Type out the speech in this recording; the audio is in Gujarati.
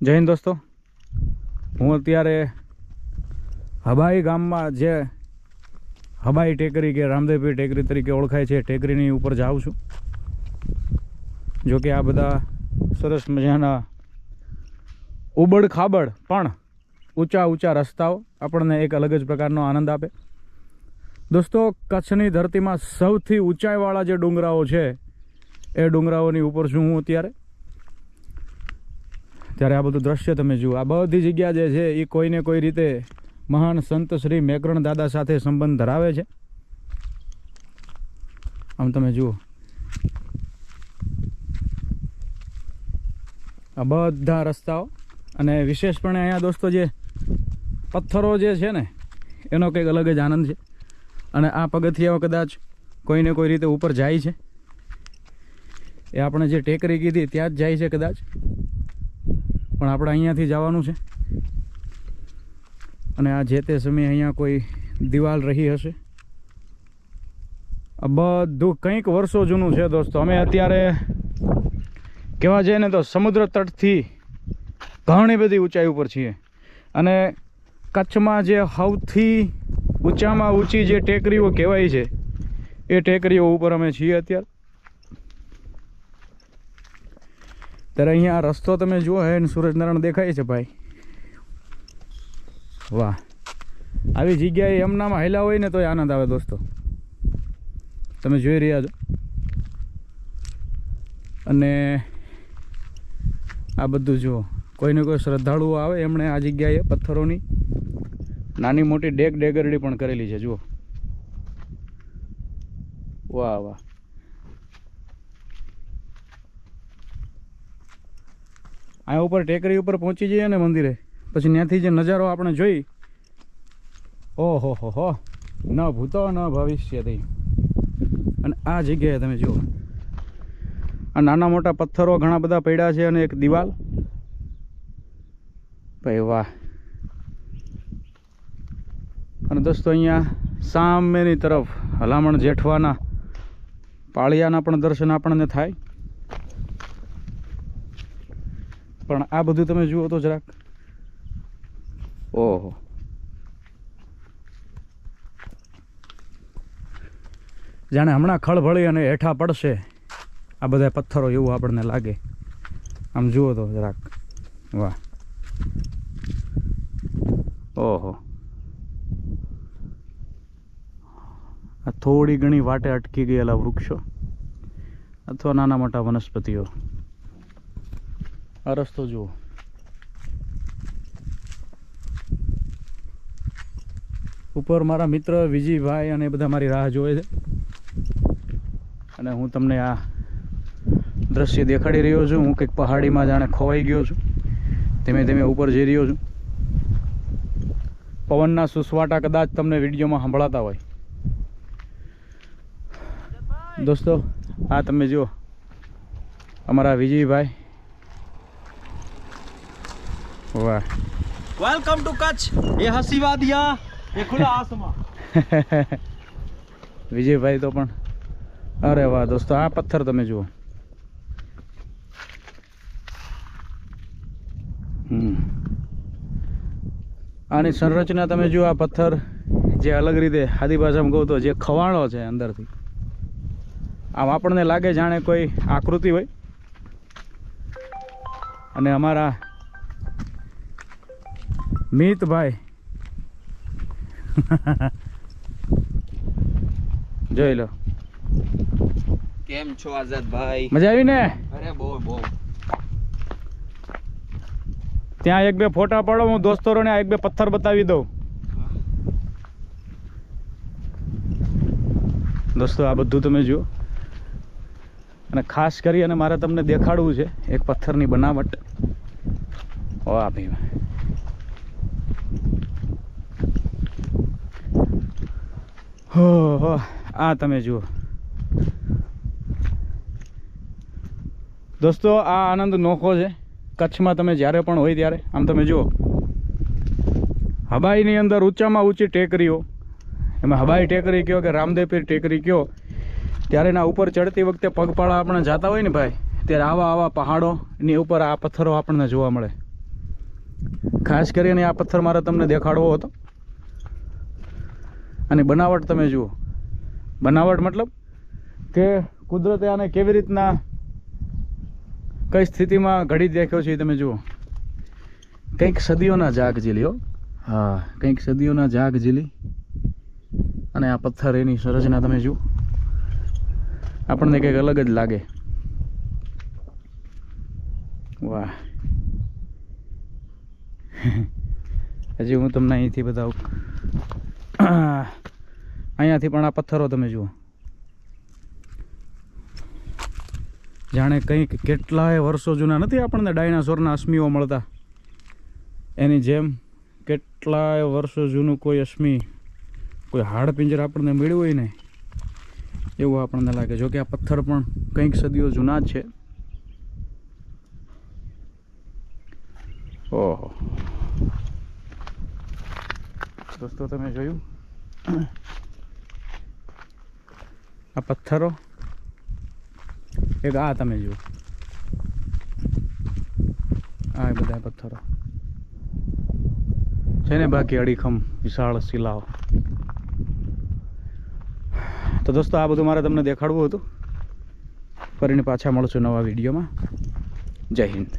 જય હિન્દ દોસ્તો, હું અત્યારે હબાઈ ગામમાં જે હબાઈ ટેકરી કે રામદેવપીર ટેકરી તરીકે ઓળખાય છે ટેકરીની ઉપર જાઉં છું. જો કે આ બધા સરસ મજાના ઉબડ ખાબડ પણ ઊંચા ઊંચા રસ્તાઓ આપણને એક અલગ જ પ્રકારનો આનંદ આપે. દોસ્તો, કચ્છની ધરતીમાં સૌથી ઊંચાઈવાળા જે ડુંગરાઓ છે એ ડુંગરાઓની ઉપર છું હું અત્યારે. ત્યારે આ બધું દ્રશ્ય તમે જુઓ. આ બધી જગ્યા જે છે એ કોઈને કોઈ રીતે મહાન સંત શ્રી મેકરણ દાદા સાથે સંબંધ ધરાવે છે. આમ તમે જુઓ, આ બધા રસ્તાઓ અને વિશેષપણે અહીંયા દોસ્તો જે પથ્થરો જે છે ને એનો કંઈક અલગ જ આનંદ છે. અને આ પગથિયાઓ કદાચ કોઈને કોઈ રીતે ઉપર જાય છે, એ આપણે જે ટેકરી કીધી ત્યાં જ જાય છે કદાચ, પણ આપણે અહીંયાથી જવાનું છે. અને આ જે તે સમયે અહીંયા કોઈ દિવાલ રહી હશે. આ બધું કંઈક વર્ષો જૂનું છે દોસ્તો. અમે અત્યારે કહેવા જઈએ ને તો સમુદ્ર તટથી ઘણી બધી ઊંચાઈ ઉપર છીએ. અને કચ્છમાં જે સૌથી ઊંચામાં ઊંચી જે ટેકરીઓ કહેવાય છે એ ટેકરીઓ ઉપર અમે છીએ અત્યારે. ત્યારે અહીંયા રસ્તો તમે જુઓ હે ને સૂરજનારાયણ દેખાય છે ભાઈ. વાહ, આવી જગ્યાએ એમનામાં હેલા હોય ને તોય આનંદ આવે દોસ્તો. તમે જોઈ રહ્યા છો. અને આ બધું જુઓ, કોઈને કોઈ શ્રદ્ધાળુઓ આવે એમણે આ જગ્યાએ પથ્થરોની નાની મોટી ડેગરડી પણ કરેલી છે. જુઓ, વાહ વાહ. આ ઉપર ટેકરી ઉપર પહોંચી જઈએ ને મંદિરે, પછી ત્યાંથી જે નજારો આપણે જોઈ, ઓહો હો, ન ભૂતો ન ભવિષ્યથી. અને આ જગ્યાએ તમે જુઓ, આ નાના મોટા પથ્થરો ઘણા બધા પડ્યા છે અને એક દિવાલ. ભાઈ વાહ. અને દોસ્તો અહીંયા સામેની તરફ હલામણ જેઠવાના પાળિયાના પણ દર્શન આપણને થાય. પણ આ બધું તમે જુઓ તો જરાક, ઓહો, જાણે હમણાં ખળભળી અને હેઠા પડશે આ બધા પથ્થરો એવું આપણને લાગે. આમ જુઓ તો જરાક, વાહ, ઓહો. આ થોડી ઘણી વાટે અટકી ગયેલા વૃક્ષો અથવા નાના મોટા વનસ્પતિઓ. આ રસ્તો જુઓ, ઉપર મારા મિત્ર વિજયભાઈ અને બધા મારી રાહ જોવે છે. અને હું તમને આ દ્રશ્ય દેખાડી રહ્યો છું. હું કંઈક પહાડીમાં જાણે ખોવાઈ ગયો છું. ધીમે ધીમે ઉપર જઈ રહ્યો છું. પવનના સુસવાટા કદાચ તમને વિડીયોમાં સંભળાતા હોય. દોસ્તો, આ તમે જુઓ, અમારા વિજયભાઈ. વાહ, વેલકમ ટુ કચ્છ. ये हंसी वादियां, ये खुला आसमां. વિજયભાઈ તો પણ, અરે વાહ દોસ્તો, આ પથ્થર તમે જુઓ. આની સંરચના તમે જુઓ. આ પથ્થર જે અલગ રીતે આદિ ભાષામાં કહું તો જે ખવાણો છે અંદરથી, આમ આપણને લાગે જાણે કોઈ આકૃતિ હોય. અને અમારા મિતભાઈ જોઈ લો. કેમ છો આઝાદ ભાઈ? મજા આવી ને? અરે બહુ બહુ. ત્યાં એક બે ફોટા પાડો, હું દોસ્તોને એક બે પથ્થર બતાવી દઉં. દોસ્તો, આ બધું તમે જુઓ. અને ખાસ કરી અને મારે તમને દેખાડવું છે એક પથ્થરની બનાવટ. વાહ ભાઈ, હો. આ તમે જુઓ દોસ્તો, આ આનંદ નોખો છે કચ્છમાં તમે જ્યારે પણ હોય ત્યારે. આમ તમે જુઓ, હબાઈની અંદર ઊંચામાં ઊંચી ટેકરીઓ, એમાં હબાઈ ટેકરી કહો કે રામદેવપીર ટેકરી કહો, ત્યારે એના ઉપર ચડતી વખતે પગપાળા આપણે જતા હોય ને ભાઈ, ત્યારે આવા પહાડોની ઉપર આ પથ્થરો આપણને જોવા મળે. ખાસ કરીને આ પથ્થર મારે તમને દેખાડવો હતો. અને બનાવટ તમે જુઓ. બનાવટ મતલબ કે કુદરતે આને કેવી રીતના કઈ સ્થિતિમાં ઘડી દેખ્યો છે એ તમે જુઓ. કંઈક સદીઓના જાગ ઝીલી હો. હા, કંઈક સદીઓના જાગ ઝીલી. અને આ પથ્થર એની સંરચના તમે જુઓ, આપણને કંઈક અલગ જ લાગે. વાહ. હજી હું તમને અહીંથી બતાવું. અહીંયાથી પણ આ પથ્થરો તમે જુઓ, જાણે કંઈક કેટલાય વર્ષો જૂના નથી આપણને ડાયનાસોરના અશ્મિઓ મળતા એની જેમ કેટલાય વર્ષો જૂનું કોઈ અશ્મિ, કોઈ હાડપિંજર આપણને મળ્યું હોય ને એવું આપણને લાગે. જો કે આ પથ્થર પણ કંઈક સદીઓ જૂના જ છે. ઓહો દોસ્તો, તમે જોયું આ પથ્થરો? એક આ તમે જુઓ, આ બધા પથ્થરો છે ને, બાકી અડીખમ વિશાળ શિલાઓ. તો દોસ્તો, આ બધું મારે તમને દેખાડવું હતું. ફરીને પાછા મળશું નવા વિડીયોમાં. જય હિન્દ.